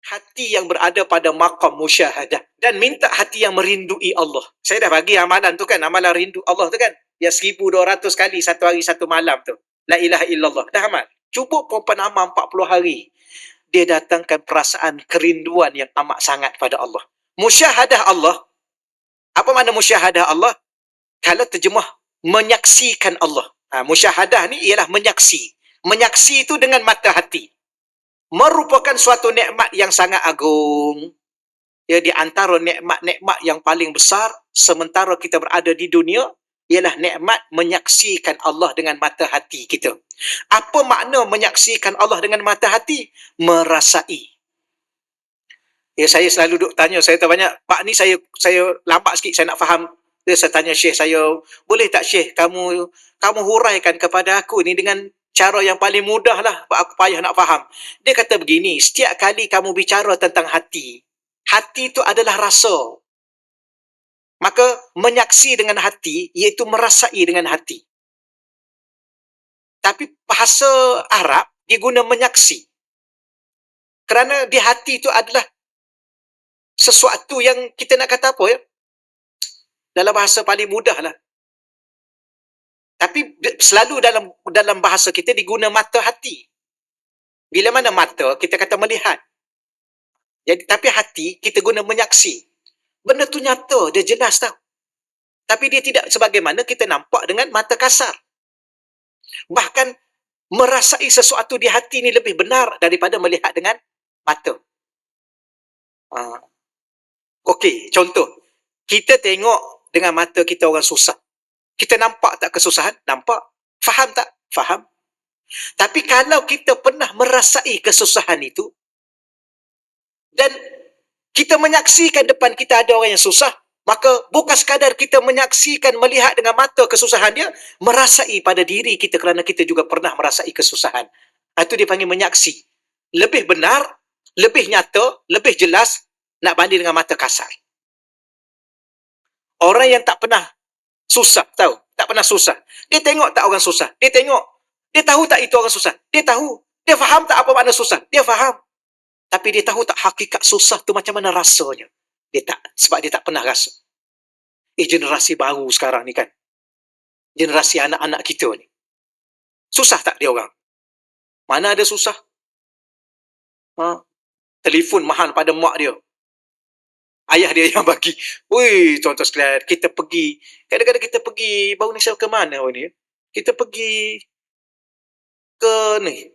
hati yang berada pada maqam musyahadah dan minta hati yang merindui Allah. Saya dah bagi amalan tu kan, amalan rindu Allah tu kan, yang 1200 kali satu hari satu malam tu. La ilaha illallah. Dah amal. Cuba perempuan amal 40 hari. Dia datangkan perasaan kerinduan yang amat sangat pada Allah. Musyahadah Allah. Apa makna musyahadah Allah? Kalau terjemah, menyaksikan Allah. Musyahadah ni ialah menyaksi. Menyaksi itu dengan mata hati. Merupakan suatu nikmat yang sangat agung. Ya, di antara nikmat-nikmat yang paling besar sementara kita berada di dunia ialah nikmat menyaksikan Allah dengan mata hati kita. Apa makna menyaksikan Allah dengan mata hati? Merasai. Ya, saya selalu duk tanya, saya terbanyak, Pak ni saya lambat sikit saya nak faham. Saya tanya Syekh saya, boleh tak Syekh kamu huraikan kepada aku ni dengan cara yang paling mudah lah, aku payah nak faham. Dia kata begini, setiap kali kamu bicara tentang hati, hati itu adalah rasa. Maka menyaksi dengan hati, iaitu merasai dengan hati. Tapi bahasa Arab, dia guna menyaksi. Kerana di hati itu adalah sesuatu yang kita nak kata apa ya? Dalam bahasa paling mudah lah. Tapi selalu dalam bahasa kita diguna mata hati. Bila mana mata, kita kata melihat. Jadi, tapi hati, kita guna menyaksi. Benda tu nyata, dia jelas tau. Tapi dia tidak sebagaimana kita nampak dengan mata kasar. Bahkan, merasai sesuatu di hati ni lebih benar daripada melihat dengan mata. Okey, contoh. Kita tengok dengan mata kita orang susah. Kita nampak tak kesusahan? Nampak. Faham tak? Faham. Tapi kalau kita pernah merasai kesusahan itu, dan kita menyaksikan depan kita ada orang yang susah, maka bukan sekadar kita menyaksikan, melihat dengan mata kesusahan dia, merasai pada diri kita kerana kita juga pernah merasai kesusahan. Itu dipanggil menyaksi. Lebih benar, lebih nyata, lebih jelas, nak banding dengan mata kasar. Orang yang tak pernah susah, tahu? Tak pernah susah. Dia tengok tak orang susah? Dia tengok. Dia tahu tak itu orang susah? Dia tahu. Dia faham tak apa makna susah? Dia faham. Tapi dia tahu tak hakikat susah tu macam mana rasanya? Dia tak. Sebab dia tak pernah rasa. Generasi baru sekarang ni kan. Generasi anak-anak kita ni. Susah tak dia orang? Mana ada susah? Telefon mahal pada mak dia. Ayah dia yang bagi. Wih, tuan-tuan sekalian, kita pergi. Kadang-kadang kita pergi, baru ni saya ke mana ni? Kita pergi ke ni.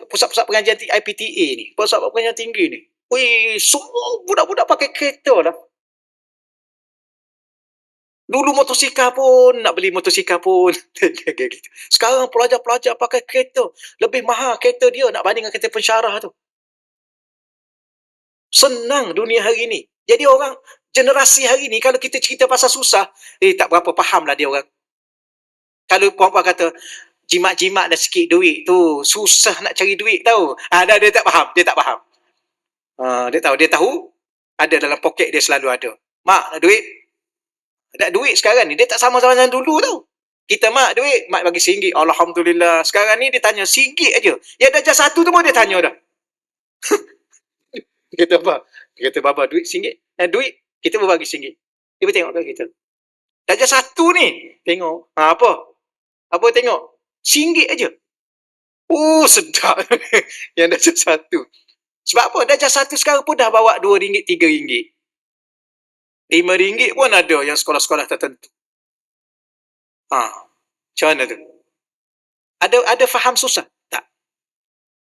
Pusat-pusat pengajian IPTA ni. Pusat pengajian tinggi ni. Wih, semua budak-budak pakai kereta lah. Dulu motosikal pun, nak beli motosikal pun. Sekarang pelajar-pelajar pakai kereta. Lebih mahal kereta dia nak banding dengan kereta pensyarah tu. Senang dunia hari ni. Jadi orang, generasi hari ni, kalau kita cerita pasal susah, tak berapa faham lah dia orang. Kalau puan-puan kata, jimat-jimat dah sikit duit tu, susah nak cari duit tahu. Dia tak faham, dia tak faham. Dia tahu, ada dalam poket dia selalu ada. Mak, nak duit? Nak duit sekarang ni, dia tak sama-sama dengan dulu tau. Kita mak duit, mak bagi RM1. Alhamdulillah. Sekarang ni dia tanya RM1 aja. Yang darjah 1 tu pun dia tanya dah. Dia kata apa? Dia kata, Baba, duit RM1. Duit, kita pun bagi RM1. Dia pun tengok kat kita. Darjah 1 ni. Tengok. Apa? Apa tengok? RM1 aja. Oh, sedap. Yang darjah 1. Sebab apa? Darjah 1 sekarang pun dah bawa RM2, RM3. RM5 pun ada yang sekolah-sekolah tertentu. Macam mana tu? Ada faham susah? Tak.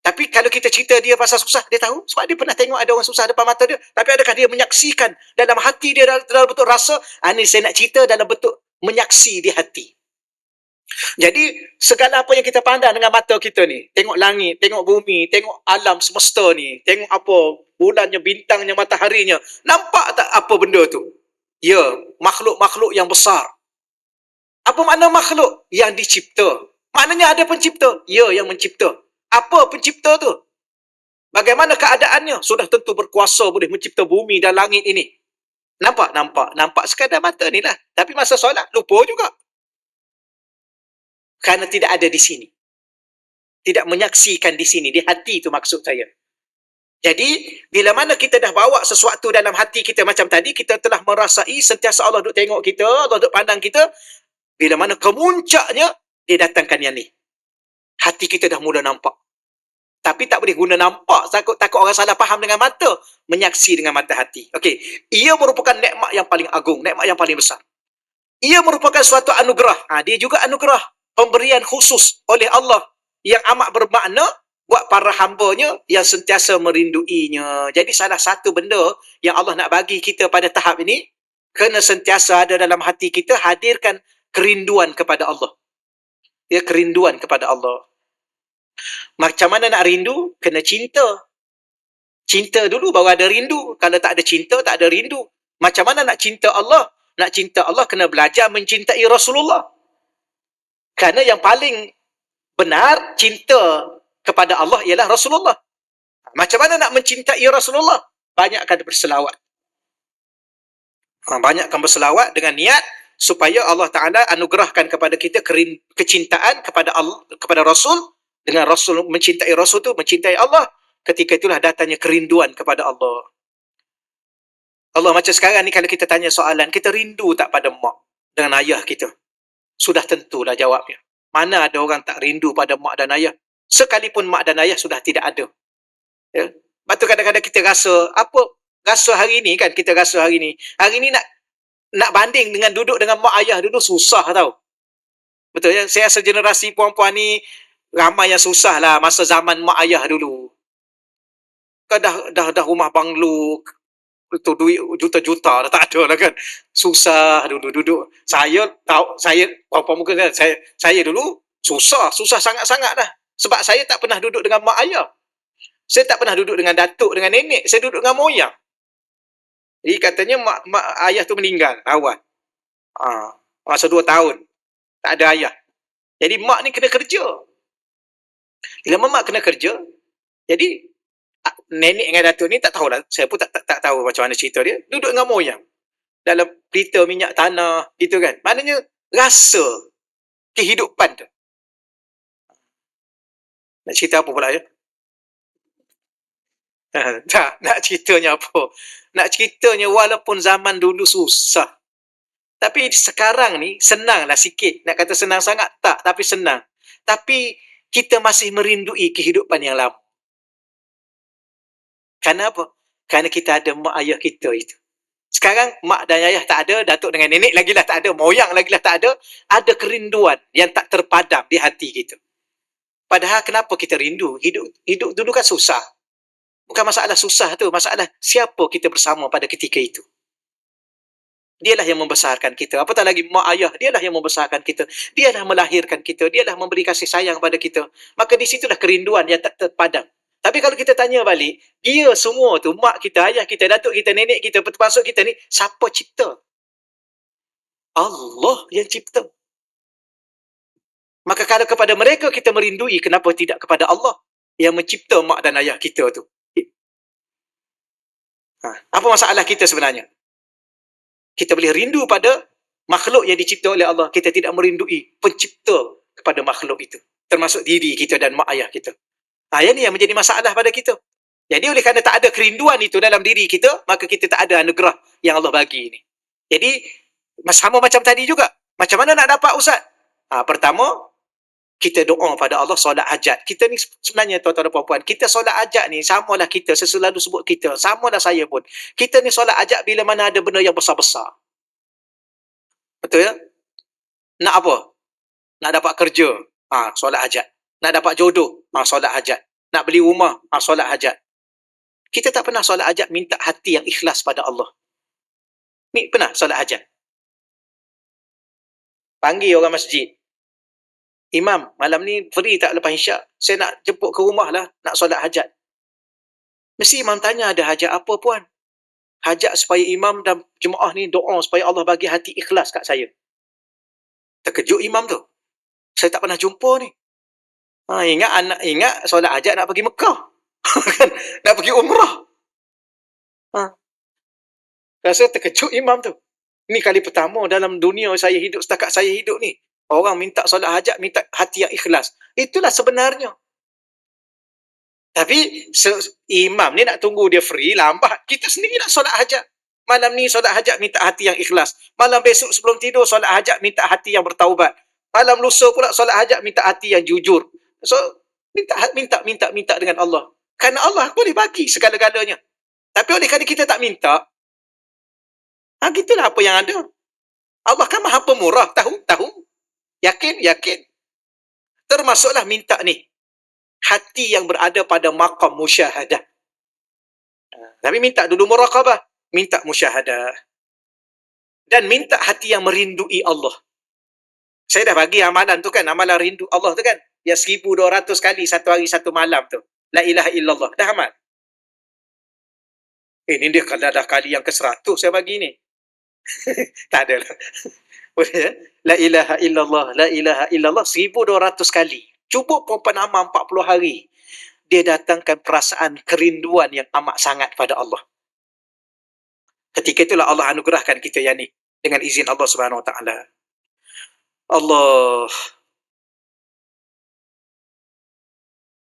Tapi kalau kita cerita dia pasal susah, dia tahu. Sebab dia pernah tengok ada orang susah depan mata dia. Tapi adakah dia menyaksikan dalam hati dia, dalam bentuk rasa? Ini saya nak cerita dalam bentuk menyaksi di hati. Jadi, segala apa yang kita pandang dengan mata kita ni, tengok langit, tengok bumi, tengok alam semesta ni, tengok apa, bulannya, bintangnya, mataharinya, nampak tak apa benda tu? Ya, makhluk-makhluk yang besar. Apa makna makhluk? Yang dicipta. Maknanya ada pencipta? Ya, yang mencipta. Apa pencipta tu? Bagaimana keadaannya? Sudah tentu berkuasa boleh mencipta bumi dan langit ini. Nampak? Nampak sekadar mata ni lah. Tapi masa solat, lupa juga. Kerana tidak ada di sini. Tidak menyaksikan di sini. Di hati itu maksud saya. Jadi, bila mana kita dah bawa sesuatu dalam hati kita macam tadi, kita telah merasai sentiasa Allah duk tengok kita, Allah duk pandang kita, bila mana kemuncaknya, dia datangkan yang ni. Hati kita dah mula nampak. Tapi tak boleh guna nampak, takut orang salah faham dengan mata, menyaksi dengan mata hati. Okey, ia merupakan nikmat yang paling agung, nikmat yang paling besar. Ia merupakan suatu anugerah. Dia juga anugerah, pemberian khusus oleh Allah yang amat bermakna buat para hamba-Nya yang sentiasa merinduinya. Jadi salah satu benda yang Allah nak bagi kita pada tahap ini, kena sentiasa ada dalam hati kita, hadirkan kerinduan kepada Allah. Ya, kerinduan kepada Allah. Macam mana nak rindu? Kena cinta. Cinta dulu baru ada rindu. Kalau tak ada cinta, tak ada rindu. Macam mana nak cinta Allah? Nak cinta Allah, kena belajar mencintai Rasulullah. Kerana yang paling benar, cinta kepada Allah ialah Rasulullah. Macam mana nak mencintai Rasulullah? Banyakkan berselawat. Banyakkan berselawat dengan niat supaya Allah Ta'ala anugerahkan kepada kita kecintaan kepada Allah, kepada Rasul. Dengan Rasul, mencintai Rasul tu, mencintai Allah. Ketika itulah datangnya kerinduan kepada Allah. Allah macam sekarang ni, kalau kita tanya soalan, kita rindu tak pada mak dengan ayah kita? Sudah tentulah jawabnya. Mana ada orang tak rindu pada mak dan ayah? Sekalipun mak dan ayah sudah tidak ada. Ya? Lepas tu kadang-kadang kita rasa, apa rasa hari ni kan, kita rasa hari ni nak banding dengan duduk dengan mak ayah dulu susah tau. Betul ya? Saya rasa generasi puan-puan ni ramai yang susah lah masa zaman mak ayah dulu. Kau dah rumah banglo, itu duit juta-juta dah tak ada lah kan. Susah dulu duduk. Saya tahu, saya apa mungkin saya dulu susah sangat-sangat dah. Sebab saya tak pernah duduk dengan mak ayah. Saya tak pernah duduk dengan datuk, dengan nenek. Saya duduk dengan moyang. Jadi katanya mak ayah tu meninggal awal. Masa 2 tahun. Tak ada ayah. Jadi mak ni kena kerja. Bila mak kena kerja, jadi nenek dengan datuk ni tak tahulah. Saya pun tak tahu macam mana cerita dia. Duduk dengan moyang. Dalam pelita minyak tanah, gitu kan. Maknanya rasa kehidupan tu. Nak cerita apa pula ya? Tak, nak ceritanya apa? Nak ceritanya walaupun zaman dulu susah. Tapi sekarang ni senanglah sikit. Nak kata senang sangat, tak. Tapi senang. Tapi kita masih merindui kehidupan yang lama. Kenapa? Kerana kita ada mak ayah kita itu. Sekarang mak dan ayah tak ada, datuk dengan nenek lagilah tak ada, moyang lagilah tak ada. Ada kerinduan yang tak terpadam di hati kita. Padahal kenapa kita rindu? Hidup dulu kan susah. Bukan masalah susah tu, masalah siapa kita bersama pada ketika itu. Dialah yang membesarkan kita. Apatah lagi mak ayah, dialah yang membesarkan kita. Dialah melahirkan kita, dialah memberi kasih sayang pada kita. Maka di situlah kerinduan yang tak terpadam. Tapi kalau kita tanya balik, dia semua tu, mak kita, ayah kita, datuk kita, nenek kita, termasuk kita ni, siapa cipta? Allah yang cipta. Maka kalau kepada mereka kita merindui, kenapa tidak kepada Allah yang mencipta mak dan ayah kita tu? Apa masalah kita sebenarnya? Kita boleh rindu pada makhluk yang dicipta oleh Allah. Kita tidak merindui pencipta kepada makhluk itu. Termasuk diri kita dan mak ayah kita. Yang ni yang menjadi masalah pada kita. Jadi oleh kerana tak ada kerinduan itu dalam diri kita, maka kita tak ada anugerah yang Allah bagi ini. Jadi sama macam tadi juga. Macam mana nak dapat Ustaz? Pertama, kita doa pada Allah, solat hajat. Kita ni sebenarnya tuan-tuan dan puan-puan, kita solat hajat ni samalah kita, saya selalu sebut kita, samalah saya pun. Kita ni solat hajat bila mana ada benda yang besar-besar. Betul ya? Nak apa? Nak dapat kerja, solat hajat. Nak dapat jodoh, solat hajat. Nak beli rumah, solat hajat. Kita tak pernah solat hajat minta hati yang ikhlas pada Allah. Ni pernah solat hajat? Panggil orang masjid. Imam, malam ni free tak lepas isyak? Saya nak jemput ke rumah lah, nak solat hajat. Mesti imam tanya, ada hajat apa puan? Hajat supaya imam dan jemaah ni doa supaya Allah bagi hati ikhlas kat saya. Terkejut imam tu. Saya tak pernah jumpa ni. Ingat solat hajat nak pergi Mekah. Nak pergi umrah. Rasa terkejut imam tu. Ini kali pertama dalam dunia saya hidup, setakat saya hidup ni. Orang minta solat hajat, minta hati yang ikhlas. Itulah sebenarnya. Tapi imam ni nak tunggu dia free, lambat. Kita sendiri nak solat hajat. Malam ni solat hajat minta hati yang ikhlas. Malam besok sebelum tidur solat hajat minta hati yang bertaubat. Malam lusa pula solat hajat minta hati yang jujur. So, minta dengan Allah. Kerana Allah boleh bagi segala-galanya. Tapi oleh kerana kita tak minta, gitulah apa yang ada. Allah kan maha pemurah. Tahu. Yakin. Termasuklah minta ni. Hati yang berada pada maqam musyahadah. Tapi minta dulu muraqabah, minta musyahadah. Dan minta hati yang merindui Allah. Saya dah bagi amalan tu kan, amalan rindu Allah tu kan. Yang 1200 kali satu hari satu malam tu. La ilaha illallah. Dah amal. Ini dia kalau dah kali yang ke-100 saya bagi ni. Tak ada lah. La ilaha illallah, la ilaha illallah 1200 kali. Cuba perempuan amal 40 hari. Dia datangkan perasaan kerinduan yang amat sangat pada Allah. Ketika itulah Allah anugerahkan kita yang ni dengan izin Allah Subhanahu Wa Taala. Allah